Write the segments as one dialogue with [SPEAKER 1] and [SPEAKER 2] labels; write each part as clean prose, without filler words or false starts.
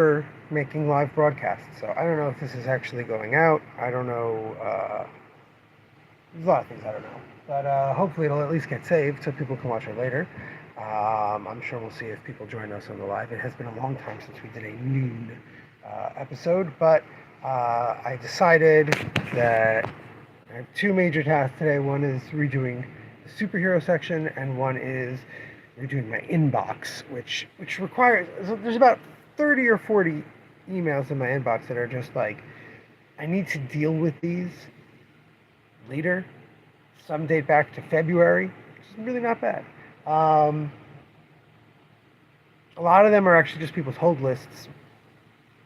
[SPEAKER 1] for making live broadcasts. So I don't know if this is actually going out. I don't know. There's a lot of things I don't know. But hopefully it'll at least get saved so people can watch it later. I'm sure we'll see if people join us on the live. It has been a long time since we did a noon episode, but I decided that I have two major tasks today. One is redoing the superhero section, and one is redoing my inbox, which requires. There's about 30 or 40 emails in my inbox that are just like, I need to deal with these later. Some date back to February, which is really not bad. A lot of them are actually just people's hold lists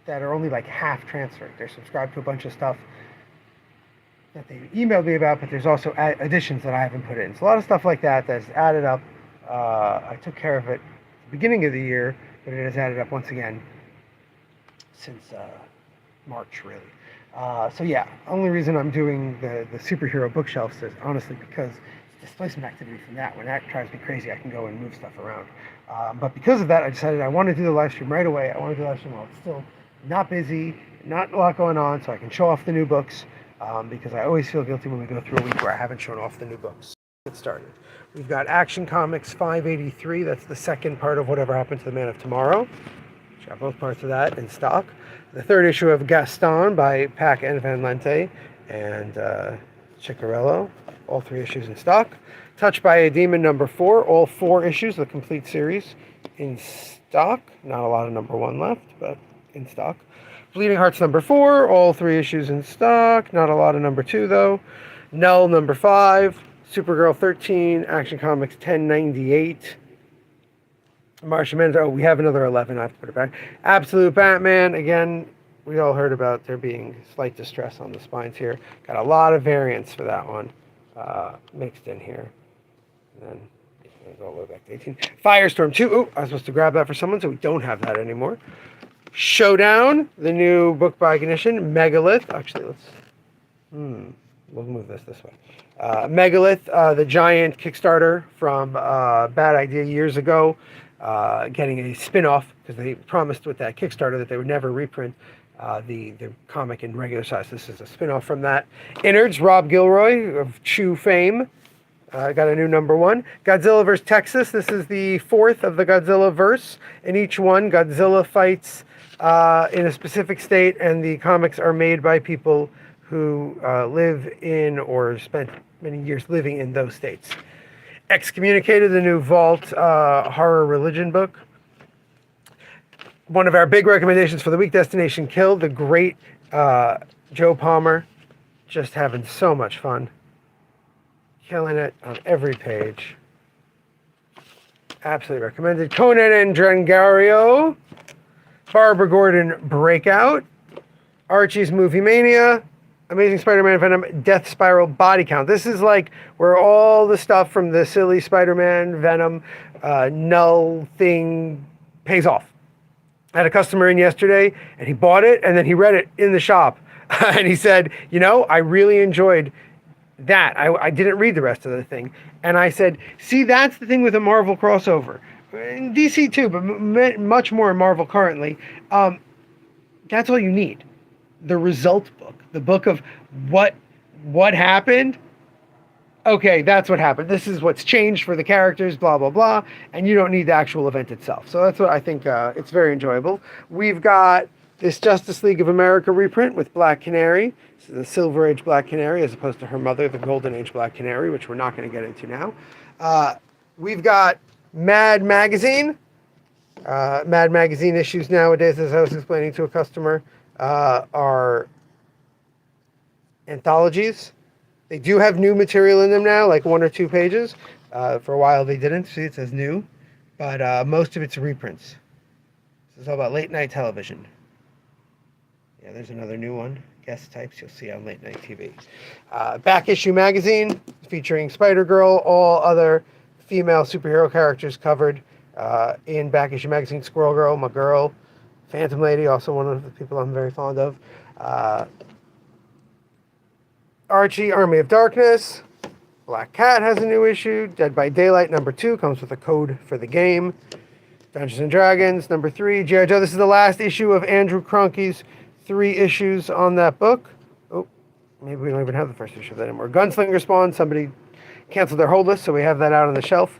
[SPEAKER 1] that are only like half transferred. They're subscribed to a bunch of stuff that they emailed me about, but there's also additions that I haven't put in. So a lot of stuff like that that's added up. I took care of it at the beginning of the year, but it has added up once again since March, really. So yeah, only reason I'm doing the superhero bookshelves is honestly because it's displacement activity from that. When that drives me crazy, I can go and move stuff around. But because of that, I decided I want to do the live stream right away. I want to do the live stream while it's still not busy, not a lot going on, so I can show off the new books. Because I always feel guilty when we go through a week where I haven't shown off the new books. Get started. We've got Action Comics 583. That's the second part of Whatever Happened to the Man of Tomorrow. We've got both parts of that in stock. The third issue of Gaston by Pack and Van Lente and Ciccarello. All three issues in stock. Touched by a Demon number 4. All 4 issues, the complete series, in stock. Not a lot of number 1 left, but in stock. Bleeding Hearts number 4, all 3 issues in stock. Not a lot of number 2, though. Null number 5, Supergirl 13, Action Comics 1098. Martian Manhunter, oh, we have another 11, I have to put it back. Absolute Batman, again, we all heard about there being slight distress on the spines here. Got a lot of variants for that one mixed in here. And then go all the way back to 18. Firestorm 2, oh, I was supposed to grab that for someone, so we don't have that anymore. Showdown, the new book by Ignition. Megalith. Actually, we'll move this way. Megalith, the giant Kickstarter from Bad Idea years ago, getting a spin-off because they promised with that Kickstarter that they would never reprint the comic in regular size. This is a spin-off from that. Innards, Rob Gilroy of Chew fame. Got a new number 1. Godzilla vs. Texas. This is the 4th of the Godzilla verse. In each one, Godzilla fights in a specific state, and the comics are made by people who live in or spent many years living in those states. Excommunicated, the new Vault horror religion book. One of our big recommendations for the week, Destination Kill, the great Joe Palmer. Just having so much fun. Killing it on every page. Absolutely recommended. Conan and Drangario. Barbara Gordon Breakout. Archie's Movie Mania. Amazing Spider-Man Venom Death Spiral Body Count. This is like where all the stuff from the silly Spider-Man Venom null thing pays off. I had a customer in yesterday and he bought it and then he read it in the shop. And he said, you know, I really enjoyed that. I didn't read the rest of the thing. And I said, see, that's the thing with a Marvel crossover. In DC too, but much more in Marvel currently. That's all you need. The result book. The book of what happened. Okay, that's what happened. This is what's changed for the characters, blah, blah, blah. And you don't need the actual event itself. So that's what I think, it's very enjoyable. We've got this Justice League of America reprint with Black Canary. This is the Silver Age Black Canary as opposed to her mother, the Golden Age Black Canary, which we're not going to get into now. We've got Mad Magazine. Mad Magazine issues nowadays, as I was explaining to a customer, are anthologies. They do have new material in them now, like 1 or 2 pages. For a while they didn't. See, it says new. But most of it's reprints. This is all about late night television. Yeah, there's another new one. Guest types you'll see on late night TV. Back Issue Magazine featuring Spider-Girl, all other female superhero characters covered in Back Issue Magazine. Squirrel Girl, my girl. Phantom Lady, also one of the people I'm very fond of. Archie, Army of Darkness. Black Cat has a new issue. Dead by Daylight number 2 comes with a code for the game. Dungeons and Dragons, number 3. G.I. Joe, this is the last issue of Andrew Cronky's 3 issues on that book. Oh, maybe we don't even have the first issue of that anymore. Gunslinger Spawn, somebody canceled their hold list, so we have that out on the shelf.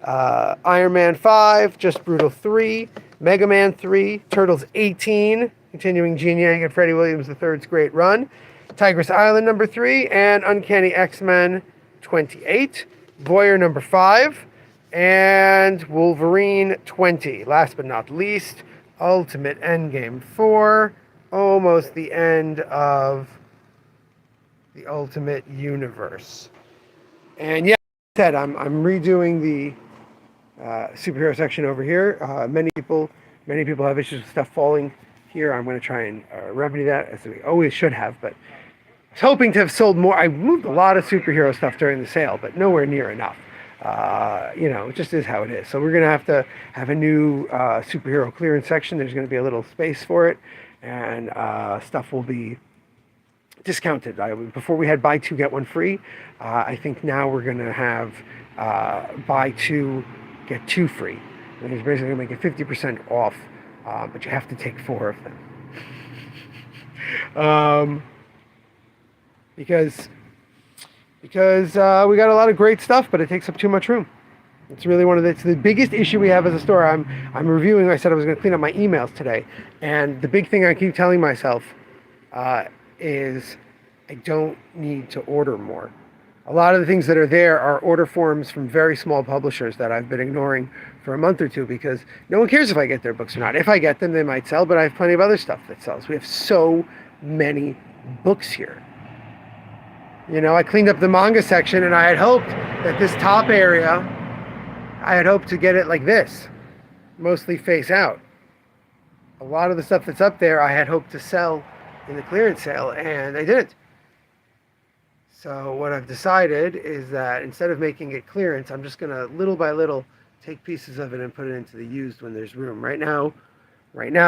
[SPEAKER 1] Iron Man 5, Just Brutal 3, Mega Man 3, Turtles 18, continuing Gene Yang and Freddie Williams III's great run, Tigress Island number 3, and Uncanny X-Men 28, Voyeur number 5, and Wolverine 20. Last but not least, Ultimate Endgame 4, almost the end of the Ultimate Universe. And yeah, like I said, I'm redoing the superhero section over here. Many people have issues with stuff falling here. I'm going to try and remedy that, as we always should have, but I was hoping to have sold more. I moved a lot of superhero stuff during the sale, but nowhere near enough. It just is how it is. So we're going to have a new superhero clearance section. There's going to be a little space for it, and stuff will be discounted. Before we had buy 2 get 1 free. I think now we're going to have buy 2 get 2 free. And it's basically going to make it 50% off, but you have to take 4 of them. Because we got a lot of great stuff, but it takes up too much room. It's really it's the biggest issue we have as a store. I'm reviewing. I said I was going to clean up my emails today, and the big thing I keep telling myself is I don't need to order more. A lot of the things that are there are order forms from very small publishers that I've been ignoring for a month or two because no one cares if I get their books or not. If I get them, they might sell, but I have plenty of other stuff that sells. We have so many books here. I cleaned up the manga section, and I had hoped that this top area, I had hoped to get it like this, mostly face out. A lot of the stuff that's up there, I had hoped to sell in the clearance sale, and I didn't. So what I've decided is that instead of making it clearance, I'm just going to, little by little, take pieces of it and put it into the used when there's room. Right now,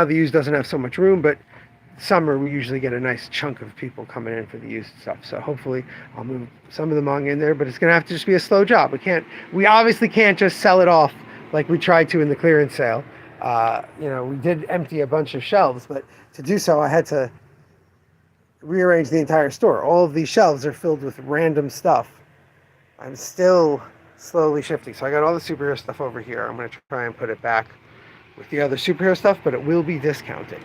[SPEAKER 1] the used doesn't have so much room, but summer we usually get a nice chunk of people coming in for the used stuff. So hopefully I'll move some of the manga in there, but it's going to have to just be a slow job. We obviously can't just sell it off like we tried to in the clearance sale. We did empty a bunch of shelves, but to do so, I had to rearrange the entire store. All of these shelves are filled with random stuff. I'm still slowly shifting. So I got all the superhero stuff over here. I'm going to try and put it back with the other superhero stuff, but it will be discounted.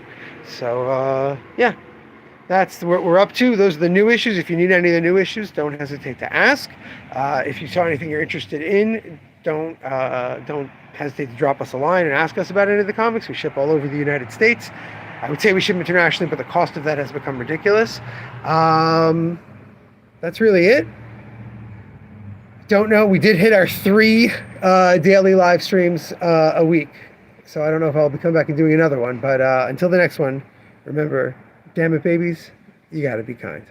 [SPEAKER 1] So, yeah, that's what we're up to. Those are the new issues. If you need any of the new issues, don't hesitate to ask. If you saw anything you're interested in, don't hesitate to drop us a line and ask us about any of the comics. We ship all over the United States. I would say we ship internationally, but the cost of that has become ridiculous. That's really it. Don't know. We did hit our 3 daily live streams a week. So I don't know if I'll be coming back and doing another one. But until the next one, remember, damn it, babies, you got to be kind.